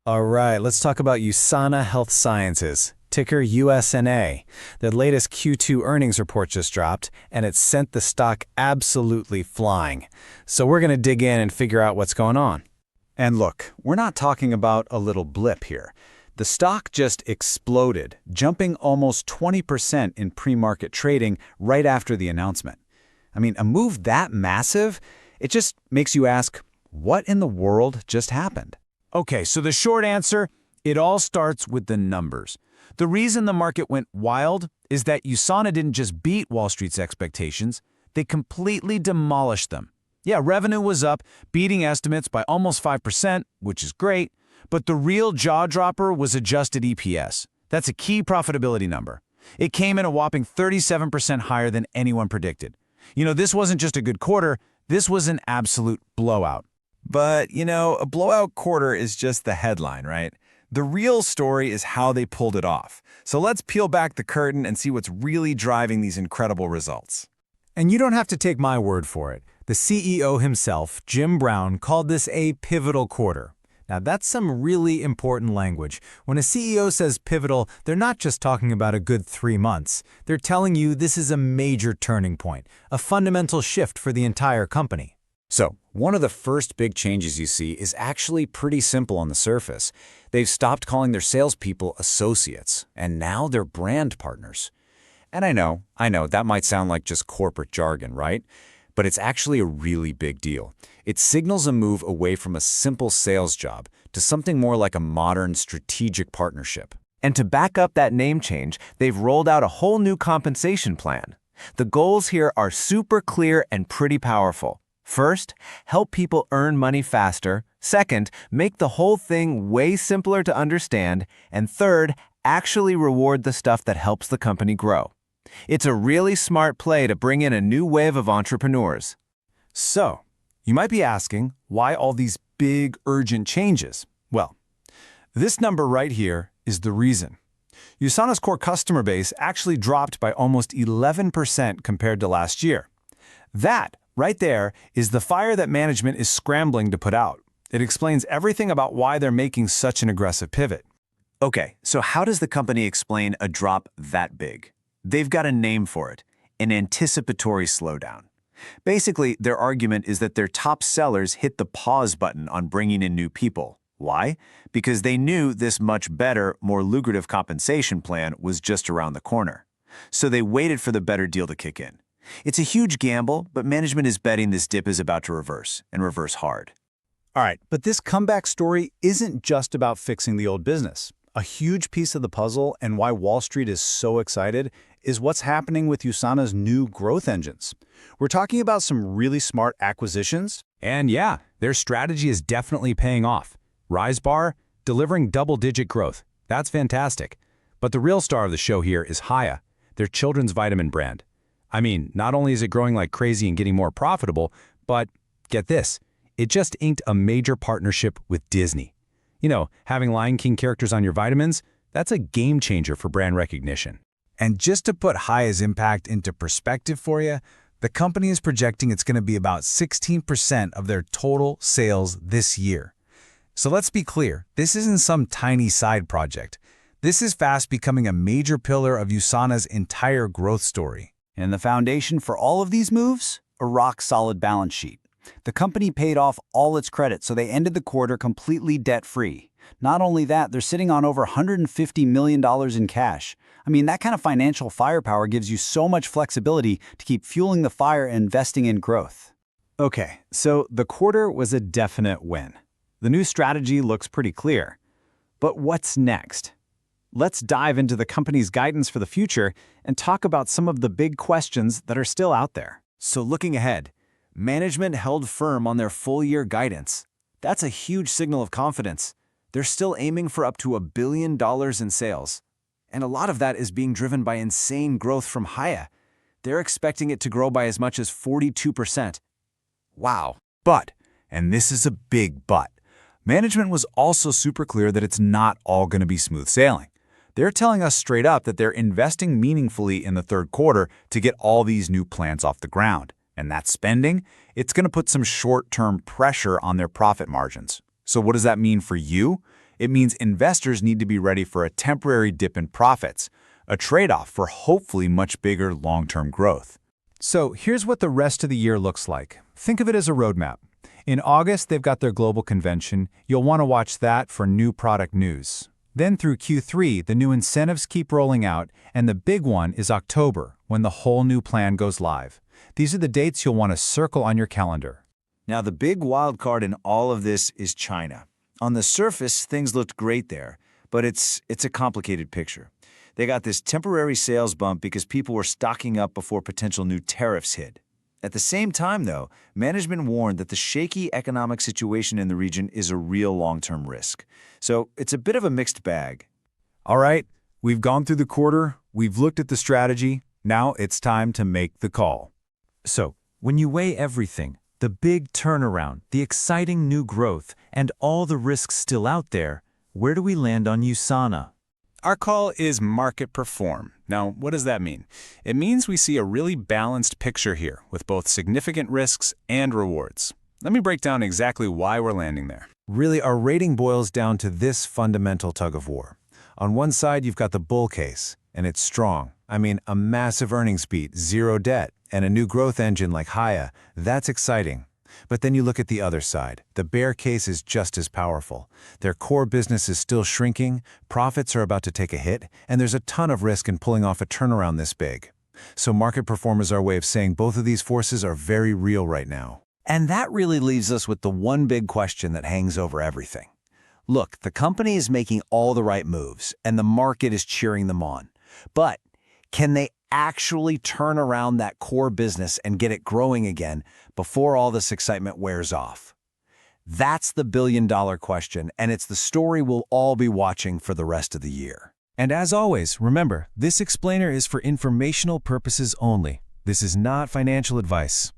All right, let's talk about USANA Health Sciences, ticker USNA. The latest Q2 earnings report just dropped, and it sent the stock absolutely flying. So we're going to dig in and figure out what's going on. And look, we're not talking about a little blip here. The stock just exploded, jumping almost 20% in pre-market trading right after the announcement. I mean, a move that massive, it just makes you ask, what in the world just happened? Okay, so the short answer, it all starts with the numbers. The reason the market went wild is that USANA didn't just beat Wall Street's expectations, they completely demolished them. Yeah, revenue was up, beating estimates by almost 5%, which is great, but the real jaw-dropper was adjusted EPS. That's a key profitability number. It came in a whopping 37% higher than anyone predicted. This wasn't just a good quarter, this was an absolute blowout. But, a blowout quarter is just the headline, right? The real story is how they pulled it off. So let's peel back the curtain and see what's really driving these incredible results. And you don't have to take my word for it. The CEO himself, Jim Brown, called this a pivotal quarter. Now, that's some really important language. When a CEO says pivotal, they're not just talking about a good 3 months. They're telling you this is a major turning point, a fundamental shift for the entire company. So, one of the first big changes you see is actually pretty simple on the surface. They've stopped calling their salespeople associates, and now they're brand partners. And I know, that might sound like just corporate jargon, right? But it's actually a really big deal. It signals a move away from a simple sales job to something more like a modern strategic partnership. And to back up that name change, they've rolled out a whole new compensation plan. The goals here are super clear and pretty powerful. First, help people earn money faster. Second, make the whole thing way simpler to understand. And third, actually reward the stuff that helps the company grow. It's a really smart play to bring in a new wave of entrepreneurs. So, you might be asking, why all these big, urgent changes? Well, this number right here is the reason. USANA's core customer base actually dropped by almost 11% compared to last year. That, right there, is the fire that management is scrambling to put out. It explains everything about why they're making such an aggressive pivot. Okay, so how does the company explain a drop that big? They've got a name for it, an anticipatory slowdown. Basically, their argument is that their top sellers hit the pause button on bringing in new people. Why? Because they knew this much better, more lucrative compensation plan was just around the corner. So they waited for the better deal to kick in. It's a huge gamble, but management is betting this dip is about to reverse, and reverse hard. All right, but this comeback story isn't just about fixing the old business. A huge piece of the puzzle and why Wall Street is so excited is what's happening with USANA's new growth engines. We're talking about some really smart acquisitions. And yeah, their strategy is definitely paying off. RiseBar, delivering double-digit growth. That's fantastic. But the real star of the show here is Haya, their children's vitamin brand. I mean, not only is it growing like crazy and getting more profitable, but get this, it just inked a major partnership with Disney. Having Lion King characters on your vitamins, that's a game changer for brand recognition. And just to put Haya's impact into perspective for you, the company is projecting it's going to be about 16% of their total sales this year. So let's be clear, this isn't some tiny side project. This is fast becoming a major pillar of USANA's entire growth story. And the foundation for all of these moves? A rock-solid balance sheet. The company paid off all its credit, so they ended the quarter completely debt-free. Not only that, they're sitting on over $150 million in cash. I mean, that kind of financial firepower gives you so much flexibility to keep fueling the fire and investing in growth. Okay, so the quarter was a definite win. The new strategy looks pretty clear. But what's next? Let's dive into the company's guidance for the future and talk about some of the big questions that are still out there. So looking ahead, management held firm on their full-year guidance. That's a huge signal of confidence. They're still aiming for up to $1 billion in sales. And a lot of that is being driven by insane growth from Haya. They're expecting it to grow by as much as 42%. Wow. But, and this is a big but, management was also super clear that it's not all going to be smooth sailing. They're telling us straight up that they're investing meaningfully in the third quarter to get all these new plants off the ground. And that spending, it's going to put some short-term pressure on their profit margins. So what does that mean for you? It means investors need to be ready for a temporary dip in profits, a trade-off for hopefully much bigger long-term growth. So here's what the rest of the year looks like. Think of it as a roadmap. In August, they've got their global convention. You'll want to watch that for new product news. Then through Q3, the new incentives keep rolling out, and the big one is October, when the whole new plan goes live. These are the dates you'll want to circle on your calendar. Now, the big wild card in all of this is China. On the surface, things looked great there, but it's a complicated picture. They got this temporary sales bump because people were stocking up before potential new tariffs hit. At the same time, though, management warned that the shaky economic situation in the region is a real long-term risk. So it's a bit of a mixed bag. All right, we've gone through the quarter, we've looked at the strategy, now it's time to make the call. So, when you weigh everything, the big turnaround, the exciting new growth, and all the risks still out there, where do we land on USANA? Our call is market perform. Now, what does that mean? It means we see a really balanced picture here with both significant risks and rewards. Let me break down exactly why we're landing there. Really, our rating boils down to this fundamental tug-of-war. On one side, you've got the bull case, and it's strong. I mean, a massive earnings beat, zero debt, and a new growth engine like Haya. That's exciting. But then you look at the other side. The bear case is just as powerful. Their core business is still shrinking, profits are about to take a hit, and there's a ton of risk in pulling off a turnaround this big. So market perform is our way of saying both of these forces are very real right now. And that really leaves us with the one big question that hangs over everything. Look, the company is making all the right moves, and the market is cheering them on. But can they actually turn around that core business and get it growing again before all this excitement wears off? That's the billion-dollar question, and it's the story we'll all be watching for the rest of the year. And as always, remember, this explainer is for informational purposes only. This is not financial advice.